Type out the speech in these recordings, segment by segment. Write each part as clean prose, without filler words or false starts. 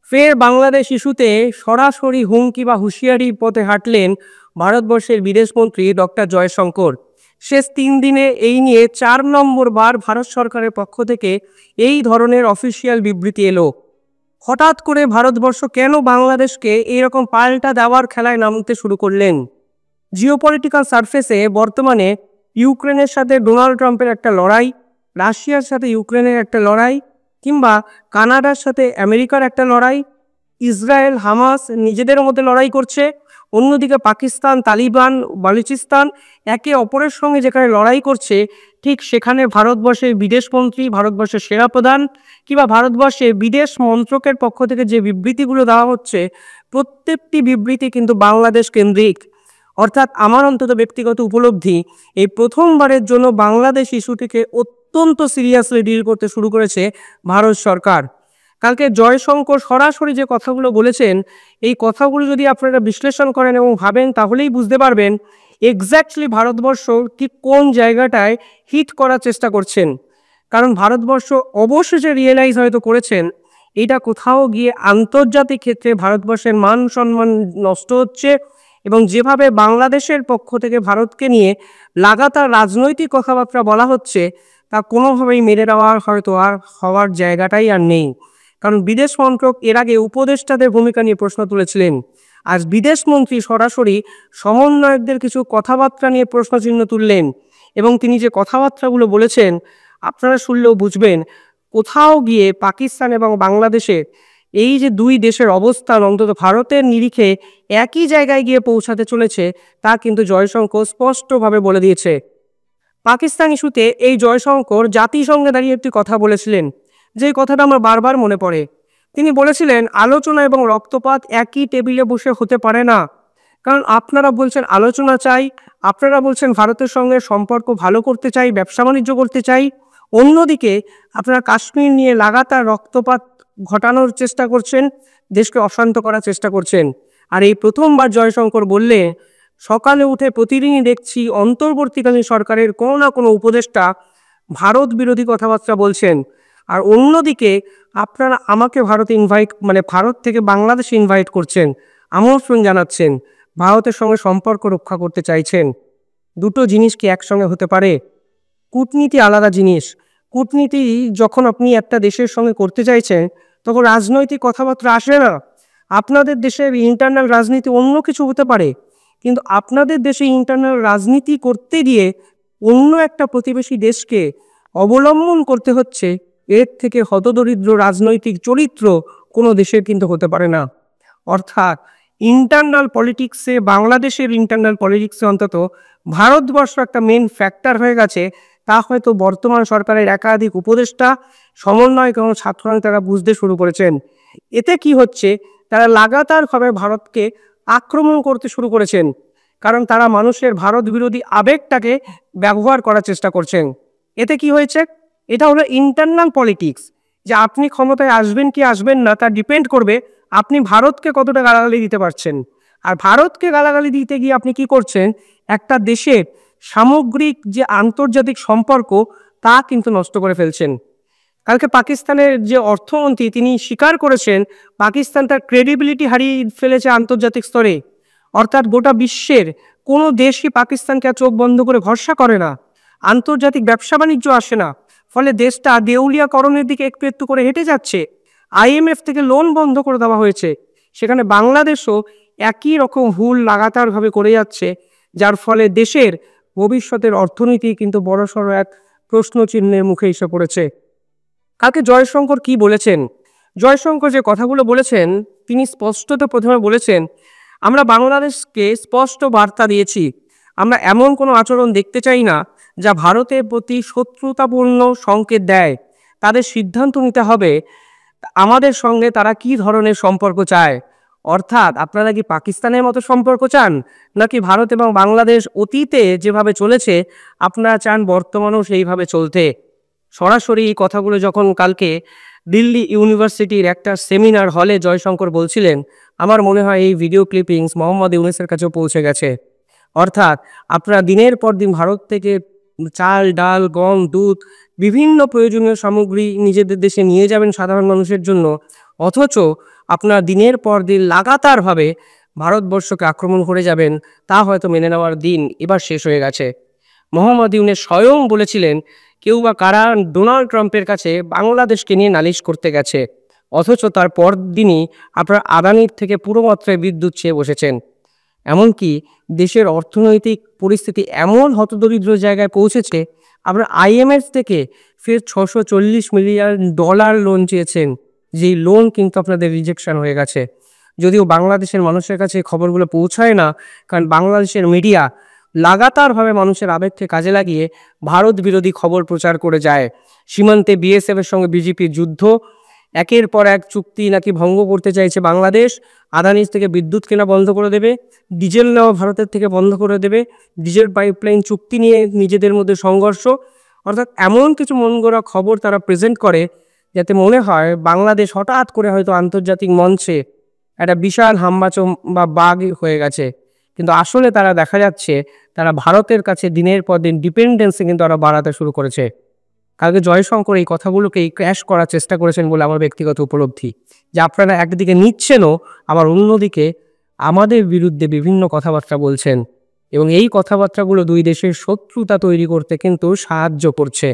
ফের বাংলাদেশ ইস্যুতে সরাসরি হুমকি বা হুঁশিয়ারি পথে হাঁটলেন ভারতবর্ষের বিদেশমন্ত্রী ডক্টর জয়শঙ্কর। শেষ 3 দিনে এই নিয়ে 4 নম্বর বার ভারত সরকারের পক্ষ থেকে এই ধরনের অফিসিয়াল বিবৃতি এলো। হঠাৎ করে ভারতবর্ষ কেন বাংলাদেশকে এইরকম পাল্টা দেওয়ার খেলায় নামতে শুরু করলেন? জিওপলিটিক্যাল সারফেসে বর্তমানে ইউক্রেনের সাথে ডোনাল্ড ট্রাম্পের একটা লড়াই, রাশিয়ার সাথে ইউক্রেনের একটা লড়াই, কিংবা কানাডার সাথে আমেরিকার একটা লড়াই, ইসরায়েল হামাস নিজেদের মধ্যে লড়াই করছে, অন্যদিকে পাকিস্তান তালিবান বালুচিস্তান একে অপরের সঙ্গে যেখানে লড়াই করছে, ঠিক সেখানে ভারতবর্ষের বিদেশমন্ত্রী, ভারতবর্ষের সেনাপ্রধান কিংবা ভারতবর্ষের বিদেশ মন্ত্রকের পক্ষ থেকে যে বিবৃতিগুলো দেওয়া হচ্ছে, প্রত্যেকটি বিবৃতি কিন্তু বাংলাদেশ কেন্দ্রিক। অর্থাৎ আমার অন্তত ব্যক্তিগত উপলব্ধি, এই প্রথমবারের জন্য বাংলাদেশ ইস্যুটিকে অত্যন্ত সিরিয়াসলি ডিল করতে শুরু করেছে ভারত সরকার। কালকে জয়শঙ্কর সরাসরি যে কথাগুলো বলেছেন, এই কথাগুলো যদি আপনারা বিশ্লেষণ করেন এবং ভাবেন, তাহলেই বুঝতে পারবেন এক্স্যাক্টলি ভারতবর্ষ ঠিক কোন জায়গাটায় হিট করার চেষ্টা করছেন। কারণ ভারতবর্ষ অবশেষে রিয়েলাইজ হয়তো করেছেন এটা কোথাও গিয়ে আন্তর্জাতিক ক্ষেত্রে ভারতবর্ষের মান সম্মান নষ্ট হচ্ছে, এবং যেভাবে বাংলাদেশের পক্ষ থেকে ভারতকে নিয়ে লাগাতার রাজনৈতিক কথাবার্তা বলা হচ্ছে, তা কোনোভাবেই মেনে নেওয়ার হয়তো আর হওয়ার জায়গাটাই আর নেই। কারণ বিদেশ মন্ত্রক এর আগে উপদেষ্টাদের ভূমিকা নিয়ে প্রশ্ন তুলেছিলেন, আজ বিদেশমন্ত্রী সরাসরি সমন্বয়কদের কিছু কথাবার্তা নিয়ে প্রশ্নচিহ্ন তুললেন, এবং তিনি যে কথাবার্তাগুলো বলেছেন আপনারা শুনলেও বুঝবেন কোথাও গিয়ে পাকিস্তান এবং বাংলাদেশের এই যে দুই দেশের অবস্থান অন্তত ভারতের নিরিখে একই জায়গায় গিয়ে পৌঁছাতে চলেছে, তা কিন্তু জয়শঙ্কর স্পষ্টভাবে বলে দিয়েছে। পাকিস্তান ইস্যুতে এই জয়শঙ্কর জাতিসংঘে দাঁড়িয়ে একটি কথা বলেছিলেন, যে কথাটা আমার বারবার মনে পড়ে। তিনি বলেছিলেন আলোচনা এবং রক্তপাত একই টেবিলে বসে হতে পারে না। কারণ আপনারা বলছেন আলোচনা চাই, আপনারা বলছেন ভারতের সঙ্গে সম্পর্ক ভালো করতে চাই, ব্যবসা বাণিজ্য করতে চাই, অন্যদিকে আপনারা কাশ্মীর নিয়ে লাগাতার রক্তপাত ঘটানোর চেষ্টা করছেন, দেশকে অশান্ত করার চেষ্টা করছেন। আর এই প্রথমবার জয়শঙ্কর বললে, সকালে উঠে প্রতিদিনই দেখছি অন্তর্বর্তীকালীন সরকারের কোনো না কোনো উপদেষ্টা ভারত বিরোধী কথাবার্তা বলছেন, আর অন্যদিকে আপনারা আমাকে ভারতে ভারত থেকে বাংলাদেশে ইনভাইট করছেন, আমন্ত্রণ জানাচ্ছেন, ভারতের সঙ্গে সম্পর্ক রক্ষা করতে চাইছেন। দুটো জিনিস কি একসঙ্গে হতে পারে? কূটনীতি আলাদা জিনিস। কূটনীতি যখন আপনি একটা দেশের সঙ্গে করতে চাইছেন, তখন রাজনৈতিক কথাবার্তা আসে না। আপনাদের দেশের ইন্টারনাল রাজনীতি অন্য কিছু হতে পারে, কিন্তু আপনাদের দেশে ইন্টারনাল রাজনীতি করতে গিয়ে অন্য একটা প্রতিবেশী দেশকে অবলম্বন করতে হচ্ছে, এর থেকে হতদরিদ্র রাজনৈতিক চরিত্র কোনো দেশের কিন্তু হতে পারে না। অর্থাৎ ইন্টারনাল পলিটিক্সে, বাংলাদেশের ইন্টারনাল পলিটিক্সে অন্তত ভারতবর্ষ একটা মেন ফ্যাক্টর হয়ে গেছে, তা হয়তো বর্তমান সরকারের একাধিক উপদেষ্টা, সমন্বয়ক এবং ছাত্ররা তারা বুঝতে শুরু করেছেন। এতে কি হচ্ছে, তারা লাগাতারভাবে ভারতকে আক্রমণ করতে শুরু করেছেন, কারণ তারা মানুষের ভারত বিরোধী আবেগটাকে ব্যবহার করার চেষ্টা করছেন। এতে কি হয়েছে, এটা হলো ইন্টারনাল পলিটিক্স, যে আপনি ক্ষমতায় আসবেন কি আসবেন না তা ডিপেন্ড করবে আপনি ভারতকে কতটা গালাগালি দিতে পারছেন। আর ভারতকে গালাগালি দিতে গিয়ে আপনি কি করছেন, একটা দেশের সামগ্রিক যে আন্তর্জাতিক সম্পর্ক তা কিন্তু নষ্ট করে ফেলছেন। কালকে পাকিস্তানের যে অর্থমন্ত্রী তিনি স্বীকার করেছেন পাকিস্তান তার ক্রেডিবিলিটি হারিয়ে ফেলেছে আন্তর্জাতিক স্তরে। অর্থাৎ গোটা বিশ্বের কোনো দেশই পাকিস্তানকে চোখ বন্ধ করে ভরসা করে না, আন্তর্জাতিক ব্যবসা বাণিজ্য আসে না, ফলে দেশটা দেউলিয়াকরণের দিকে একটু একটু করে হেঁটে যাচ্ছে। IMF থেকে লোন বন্ধ করে দেওয়া হয়েছে, সেখানে বাংলাদেশও একই রকম ভুল লাগাতারভাবে করে যাচ্ছে, যার ফলে দেশের ভবিষ্যতের অর্থনীতি কিন্তু বড়সড় এক প্রশ্নচিহ্নের মুখে এসে পড়েছে। কালকে জয়শঙ্কর কি বলেছেন? জয়শঙ্কর যে কথাগুলো বলেছেন, তিনি স্পষ্টত প্রথমে বলেছেন, আমরা বাংলাদেশকে স্পষ্ট বার্তা দিয়েছি, আমরা এমন কোনো আচরণ দেখতে চাই না যা ভারতের প্রতি শত্রুতাপূর্ণ সংকেত দেয়। তাদের সিদ্ধান্ত নিতে হবে আমাদের সঙ্গে তারা কি ধরনের সম্পর্ক চায়। অর্থাৎ আপনারা কি পাকিস্তানের মতো সম্পর্ক চান, নাকি ভারত এবং বাংলাদেশ অতীতে যেভাবে চলেছে আপনারা চান বর্তমানেও সেইভাবে চলতে? সরাসরি এই কথাগুলো যখন কালকে দিল্লি ইউনিভার্সিটির একটা সেমিনার হলে জয়শঙ্কর বলছিলেন, আমার মনে হয় এই ভিডিও ক্লিপিংস মোহাম্মদ ইউনূসের কাছেও পৌঁছে গেছে। অর্থাৎ আপনারা দিনের পর দিন ভারত থেকে চাল ডাল গম দুধ বিভিন্ন প্রয়োজনীয় সামগ্রী নিজেদের দেশে নিয়ে যাবেন সাধারণ মানুষের জন্য, অথচ আপনারা দিনের পর দিন লাগাতারভাবে ভারতবর্ষকে আক্রমণ করে যাবেন, তা হয়তো মেনে নেওয়ার দিন এবার শেষ হয়ে গেছে। মোহাম্মদ ইউনূস স্বয়ং বলেছিলেন, কেউ বা কারা ডোনাল্ড ট্রাম্পের কাছে বাংলাদেশকে নিয়ে নালিশ করতে গেছে, অথচ তার পরদিনই আপনারা আদানির থেকে পুরো মাত্রায় বিদ্যুৎ চেয়ে বসেছেন। এমনকি দেশের অর্থনৈতিক পরিস্থিতি এমন হতদরিদ্র জায়গায় পৌঁছেছে, আপনারা আইএমএফ থেকে ফের $640 মিলিয়ন লোন চেয়েছেন, যেই লোন কিন্তু আপনাদের রিজেকশন হয়ে গেছে। যদিও বাংলাদেশের মানুষের কাছে খবরগুলো পৌঁছায় না, কারণ বাংলাদেশের মিডিয়া লাগাতারভাবে মানুষের আবেগকে কাজে লাগিয়ে ভারত বিরোধী খবর প্রচার করে যায়। সীমান্তে বিএসএফের সঙ্গে বিজেপির যুদ্ধ, একের পর এক চুক্তি নাকি ভঙ্গ করতে চাইছে বাংলাদেশ, আদানির থেকে বিদ্যুৎ কেনা বন্ধ করে দেবে, ডিজেল নেওয়া ভারতের থেকে বন্ধ করে দেবে, ডিজেল পাইপলাইন চুক্তি নিয়ে নিজেদের মধ্যে সংঘর্ষ, অর্থাৎ এমন কিছু মনগড়া খবর তারা প্রেজেন্ট করে যাতে মনে হয় বাংলাদেশ হঠাৎ করে হয়তো আন্তর্জাতিক মঞ্চে একটা বিশাল হামবাচম বা বাঘ হয়ে গেছে। কিন্তু আসলে তারা দেখা যাচ্ছে তারা ভারতের কাছে দিনের পর দিন ডিপেন্ডেন্সি কিন্তু তারা বাড়াতে শুরু করেছে। কালকে জয়শঙ্কর এই কথাগুলোকেই ক্র্যাশ করার চেষ্টা করেছেন বলে আমার ব্যক্তিগত উপলব্ধি, যে আপনারা একদিকে নিচ্ছেনও, আবার অন্যদিকে আমাদের বিরুদ্ধে বিভিন্ন কথাবার্তা বলছেন, এবং এই কথাবার্তাগুলো দুই দেশের শত্রুতা তৈরি করতে কিন্তু সাহায্য করছে।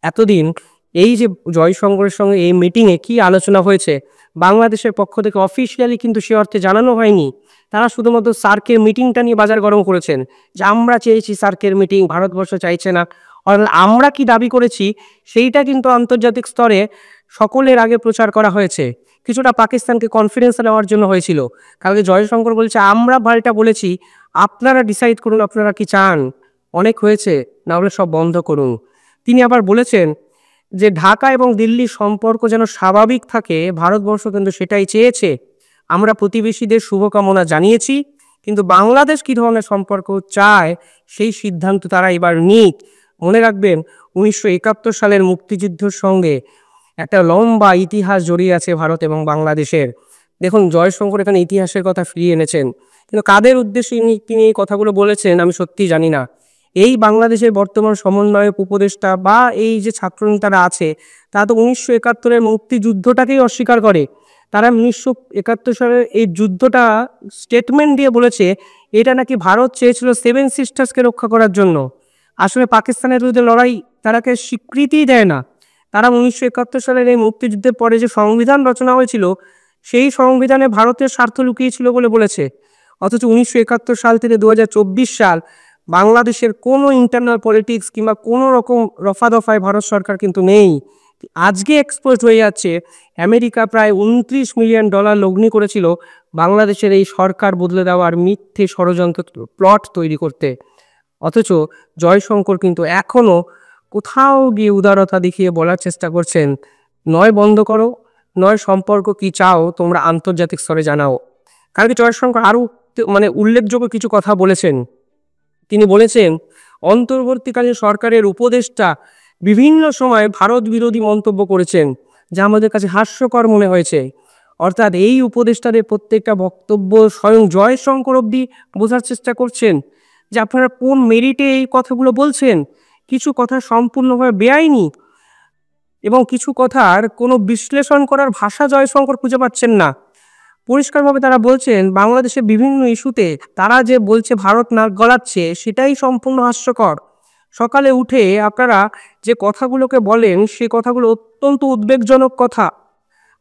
এতদিন এই যে জয়শঙ্করের সঙ্গে এই মিটিংয়ে কি আলোচনা হয়েছে, বাংলাদেশের পক্ষ থেকে অফিসিয়ালি কিন্তু সে অর্থে জানানো হয়নি। তারা শুধুমাত্র সার্কের মিটিংটা নিয়ে বাজার গরম করেছেন, যে আমরা চেয়েছি সার্কের মিটিং, ভারতবর্ষ চাইছে না। অর্থাৎ আমরা কি দাবি করেছি সেইটা কিন্তু আন্তর্জাতিক স্তরে সকলের আগে প্রচার করা হয়েছে। কিছুটা পাকিস্তানকে কনফিডেন্স নেওয়ার জন্য হয়েছিল। কালকে জয়শঙ্কর বলছে আমরা ভালটা বলেছি, আপনারা ডিসাইড করুন আপনারা কি চান, অনেক হয়েছে, না হলে সব বন্ধ করুন। তিনি আবার বলেছেন যে ঢাকা এবং দিল্লির সম্পর্ক যেন স্বাভাবিক থাকে, ভারতবর্ষ কিন্তু সেটাই চেয়েছে। আমরা প্রতিবেশীদের শুভকামনা জানিয়েছি, কিন্তু বাংলাদেশ কী ধরনের সম্পর্ক চায় সেই সিদ্ধান্ত তারা এবার নিক। মনে রাখবেন 1971 সালের মুক্তিযুদ্ধের সঙ্গে একটা লম্বা ইতিহাস জড়িয়ে আছে ভারত এবং বাংলাদেশের। দেখুন জয়শঙ্কর এখানে ইতিহাসের কথা ফিরিয়ে এনেছেন, কিন্তু কাদের উদ্দেশ্যে তিনি এই কথাগুলো বলেছেন আমি সত্যিই জানি না। এই বাংলাদেশের বর্তমান সমন্বয়ক উপদেষ্টা বা এই যে ছাত্রনেতারা আছে, তারা তো 1971-এর মুক্তিযুদ্ধটাকেই অস্বীকার করে। তারা 1971 সালের এই যুদ্ধটা স্টেটমেন্ট দিয়ে বলেছে এটা নাকি ভারত চেয়েছিল 7 সিস্টার্সকে রক্ষা করার জন্য। আসলে পাকিস্তানের বিরুদ্ধে লড়াই তারাকে স্বীকৃতিই দেয় না। তারা 1971 সালের এই মুক্তিযুদ্ধের পরে যে সংবিধান রচনা হয়েছিল, সেই সংবিধানে ভারতের স্বার্থ লুকিয়েছিল বলে বলেছে। অথচ 1971 সাল থেকে 2024 সাল বাংলাদেশের কোনো ইন্টারনাল পলিটিক্স কিংবা কোনো রকম রফাদফায় ভারত সরকার কিন্তু নেই। আজকে এক্সপোজ হয়ে যাচ্ছে আমেরিকা প্রায় $29 মিলিয়ন লগ্নি করেছিল বাংলাদেশের এই সরকার বদলে দেওয়ার মিথ্যে ষড়যন্ত্র প্লট তৈরি করতে। অথচ জয়শঙ্কর কিন্তু এখনও কোথাও গিয়ে উদারতা দেখিয়ে বলার চেষ্টা করছেন, নয় বন্ধ করো, নয় সম্পর্ক কি চাও তোমরা আন্তর্জাতিক স্তরে জানাও। কারণ জয়শঙ্কর আরও উল্লেখযোগ্য কিছু কথা বলেছেন। তিনি বলেছেন অন্তর্বর্তীকালীন সরকারের উপদেষ্টা বিভিন্ন সময় ভারত বিরোধী মন্তব্য করেছেন, যা আমাদের কাছে হাস্যকর মনে হয়েছে। অর্থাৎ এই উপদেষ্টাদের প্রত্যেকটা বক্তব্য স্বয়ং জয়শঙ্কর অবধি বোঝার চেষ্টা করছেন যে আপনারা কোন মেরিটে এই কথাগুলো বলছেন। কিছু কথা সম্পূর্ণভাবে বেআইনি এবং কিছু কথার কোনো বিশ্লেষণ করার ভাষা জয়শঙ্কর খুঁজে পাচ্ছেন না। পরিষ্কারভাবে তারা বলছেন বাংলাদেশের বিভিন্ন ইস্যুতে তারা যে বলছে ভারত নাক গলাচ্ছে, সেটাই সম্পূর্ণ হাস্যকর। সকালে উঠে আপনারা যে কথাগুলোকে বলেন সে কথাগুলো অত্যন্ত উদ্বেগজনক কথা।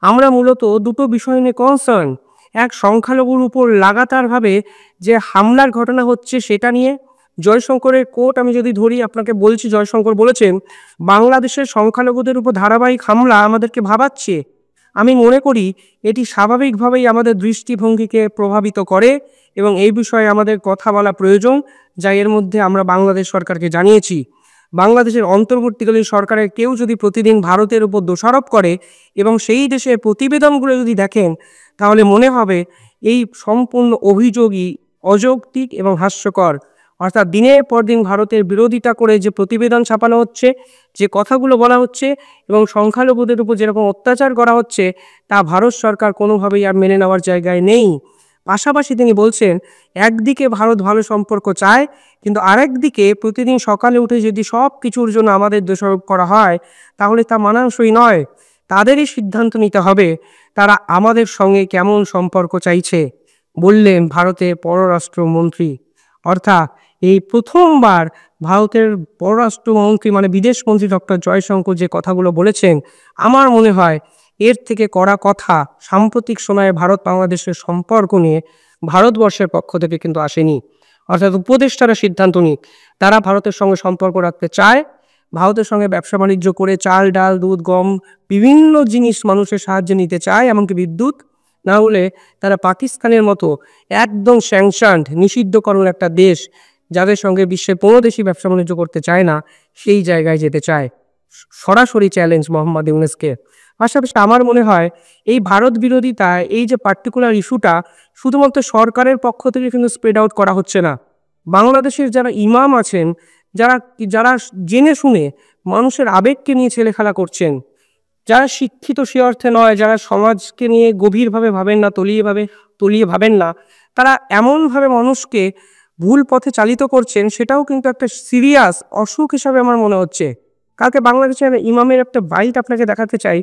আমরা মূলত দুটো বিষয় নিয়ে কনসার্ন। এক, সংখ্যালঘুর উপর লাগাতারভাবে যে হামলার ঘটনা হচ্ছে সেটা নিয়ে। জয়শঙ্করের কোট আমি যদি ধরি, আপনাকে বলছি, জয়শঙ্কর বলেছেন বাংলাদেশের সংখ্যালঘুদের উপর ধারাবাহিক হামলা আমাদেরকে ভাবাচ্ছে। আমি মনে করি এটি স্বাভাবিকভাবেই আমাদের দৃষ্টিভঙ্গিকে প্রভাবিত করে এবং এই বিষয়ে আমাদের কথা বলা প্রয়োজন, যা এর মধ্যে আমরা বাংলাদেশ সরকারকে জানিয়েছি। বাংলাদেশের অন্তর্বর্তীকালীন সরকারের কেউ যদি প্রতিদিন ভারতের উপর দোষারোপ করে এবং সেই দেশের প্রতিবেদনগুলো যদি দেখেন, তাহলে মনে হবে এই সম্পূর্ণ অভিযোগই অযৌক্তিক এবং হাস্যকর। অর্থাৎ দিনের পর দিন ভারতের বিরোধিতা করে যে প্রতিবেদন ছাপানো হচ্ছে, যে কথাগুলো বলা হচ্ছে এবং সংখ্যালঘুদের উপর যেরকম অত্যাচার করা হচ্ছে, তা ভারত সরকার কোনোভাবেই আর মেনে নেওয়ার জায়গায় নেই। পাশাপাশি তিনি বলছেন একদিকে ভারত ভালো সম্পর্ক চায়, কিন্তু আরেকদিকে প্রতিদিন সকালে উঠে যদি সব কিছুর জন্য আমাদের দোষারোপ করা হয়, তাহলে তা মানানসই নয়। তাদেরই সিদ্ধান্ত নিতে হবে তারা আমাদের সঙ্গে কেমন সম্পর্ক চাইছে, বললেন ভারতের পররাষ্ট্রমন্ত্রী। অর্থাৎ এই প্রথমবার ভারতের পররাষ্ট্রমন্ত্রী মানে বিদেশমন্ত্রী ডক্টর জয়শঙ্কর যে কথাগুলো বলেছেন, আমার মনে হয় এর থেকে কড়া কথা সাম্প্রতিক সময়ে ভারত বাংলাদেশের সম্পর্ক নিয়ে ভারতবর্ষের পক্ষ থেকে কিন্তু আসেনি। অর্থাৎ উপদেষ্টারা সিদ্ধান্ত নিক, তারা ভারতের সঙ্গে সম্পর্ক রাখতে চায়, ভারতের সঙ্গে ব্যবসা বাণিজ্য করে চাল ডাল দুধ গম বিভিন্ন জিনিস মানুষের সাহায্যে নিতে চায়, এমনকি বিদ্যুৎ, না হলে তারা পাকিস্তানের মতো একদম স্যাংশনড নিষিদ্ধকরণ একটা দেশ যাদের সঙ্গে বিশ্বের কোনো দেশই ব্যবসা বাণিজ্য করতে চায় না সেই জায়গায় যেতে চায়। সরাসরি চ্যালেঞ্জ মোহাম্মদ ইউনূসকে। পাশাপাশি আমার মনে হয় এই ভারত বিরোধিতা, এই যে পার্টিকুলার ইস্যুটা শুধুমাত্র সরকারের পক্ষ থেকে কিন্তু স্প্রেড আউট করা হচ্ছে না। বাংলাদেশের যারা ইমাম আছেন, যারা যারা জেনে শুনে মানুষের আবেগকে নিয়ে ছেলেখেলা করছেন, যারা শিক্ষিত সে অর্থে নয়, যারা সমাজকে নিয়ে গভীরভাবে ভাবেন না, তলিয়ে ভাবেন না, তারা এমনভাবে মানুষকে ভুল পথে চালিত করছেন, সেটাও কিন্তু একটা সিরিয়াস অসুখ হিসাবে আমার মনে হচ্ছে। কালকে বাংলাদেশের ইমামের একটা বাইট আপনাকে দেখাতে চাই,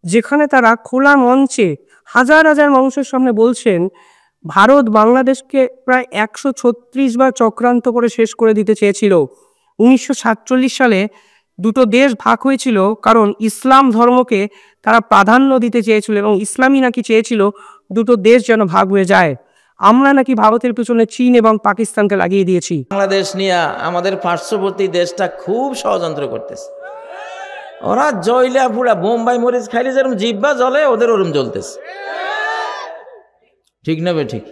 যেখানে তারা খোলা মঞ্চে হাজার হাজার মানুষের সামনে বলছেন ভারত বাংলাদেশকে প্রায় 136 বার চক্রান্ত করে শেষ করে দিতে চেয়েছিল। 1947 সালে দুটো দেশ ভাগ হয়েছিল কারণ ইসলাম ধর্মকে তারা প্রাধান্য দিতে চেয়েছিল এবং ইসলামই নাকি চেয়েছিল দুটো দেশ যেন ভাগ হয়ে যায়। আমরা নাকি ভারতের পিছনে চীন এবং পাকিস্তানকে লাগিয়ে দিয়েছি। বাংলাদেশ নিয়ে আমাদের পার্শ্ববর্তী দেশটা খুব ষড়যন্ত্র করতেছে। ওরা জয়লা পুরা বোম্বাই মরিচ খাইলে যেরকম জিব্বা জ্বলে, ওদের ওরম জ্বলতেছে। ঠিক না বে ঠিক?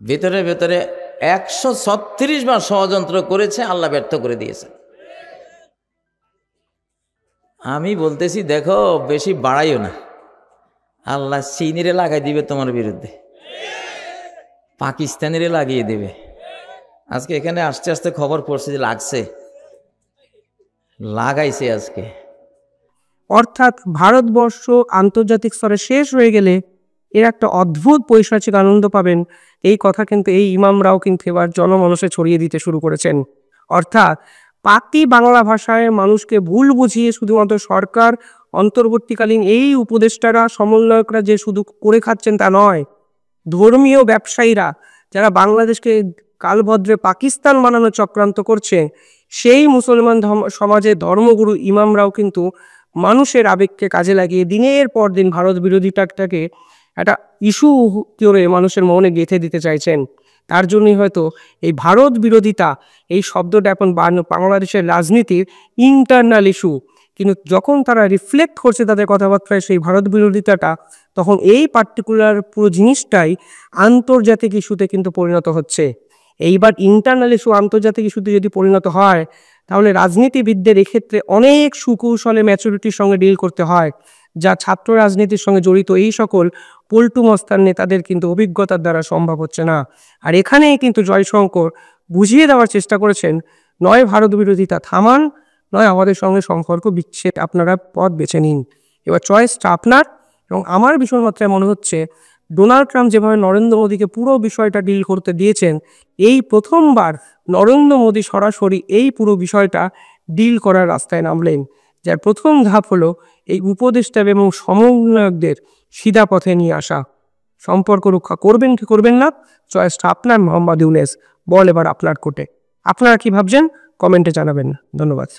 ভেতরে ভেতরে 136 বার ষড়যন্ত্র করেছে, আল্লাহ ব্যর্থ করে দিয়েছে। আমি বলতেছি দেখো বেশি বাড়াইও না, আল্লাহ চীনেরে লাগাই দিবে তোমার বিরুদ্ধে, পাকিস্তানেরে লাগিয়ে দেবে। আজকে এখানে আস্তে আস্তে খবর পড়ছে যে লাগাইছে আজকে। অর্থাৎ ভারতবর্ষ আন্তর্জাতিক স্তরে শেষ হয়ে গেলে এর একটা অদ্ভুত পৈশাচিক আনন্দ পাবেন, এই কথা কিন্তু এই ইমামরাও কিন্তু এবার জনমানসে ছড়িয়ে দিতে শুরু করেছেন। অর্থাৎ পাতি বাংলা ভাষায় মানুষকে ভুল বুঝিয়ে শুধুমাত্র সরকার অন্তর্বর্তীকালীন এই উপদেষ্টারা সমন্বয়করা যে শুধু করে খাচ্ছেন তা নয়, ধর্মীয় ব্যবসায়ীরা যারা বাংলাদেশকে কালভদ্রে পাকিস্তান বানানোর চক্রান্ত করছে, সেই মুসলমান সমাজের ধর্মগুরু ইমামরাও কিন্তু মানুষের আবেগকে কাজে লাগিয়ে দিনের পর দিন ভারত বিরোধিতাটাকে একটা ইস্যু করে মানুষের মনে গেঁথে দিতে চাইছেন। তার জন্যই হয়তো এই ভারত বিরোধিতা এই শব্দটা এখন বাংলাদেশের রাজনীতির ইন্টারনাল ইস্যু, কিন্তু যখন তারা রিফ্লেক্ট করছে তাদের কথাবার্তায় সেই ভারত বিরোধিতাটা, তখন এই পার্টিকুলার পুরো জিনিসটাই আন্তর্জাতিক ইস্যুতে কিন্তু পরিণত হচ্ছে। এইবার ইন্টারনাল ইস্যু আন্তর্জাতিক ইস্যুতে যদি পরিণত হয়, তাহলে রাজনীতিবিদদের এক্ষেত্রে অনেক সুকৌশলে ম্যাচুরিটির সঙ্গে ডিল করতে হয়, যা ছাত্র রাজনীতির সঙ্গে জড়িত এই সকল পল্টু মস্তান নেতাদের কিন্তু অভিজ্ঞতার দ্বারা সম্ভব হচ্ছে না। আর এখানেই কিন্তু জয়শঙ্কর বুঝিয়ে দেওয়ার চেষ্টা করেছেন, নয় ভারত বিরোধিতা থামান, নয় আমাদের সঙ্গে সম্পর্ক বিচ্ছেদ, আপনারা পথ বেছে নিন। এবার চয়েসটা আপনার। এবং আমার ভীষণ মাত্রায় মনে হচ্ছে ডোনাল্ড ট্রাম্প যেভাবে নরেন্দ্র মোদীকে পুরো বিষয়টা ডিল করতে দিয়েছেন, এই প্রথমবার নরেন্দ্র মোদী সরাসরি এই পুরো বিষয়টা ডিল করার রাস্তায় নামলেন, যার প্রথম ধাপ হলো এই উপদেষ্টা এবং সমন্বয়কদের সিধা পথে নিয়ে আসা। সম্পর্ক রক্ষা করবেন কি করবেন না, চয়েসটা আপনার। মোহাম্মদ ইউনূস বল এবার আপনার কোর্টে। আপনারা কি ভাবছেন কমেন্টে জানাবেন। ধন্যবাদ।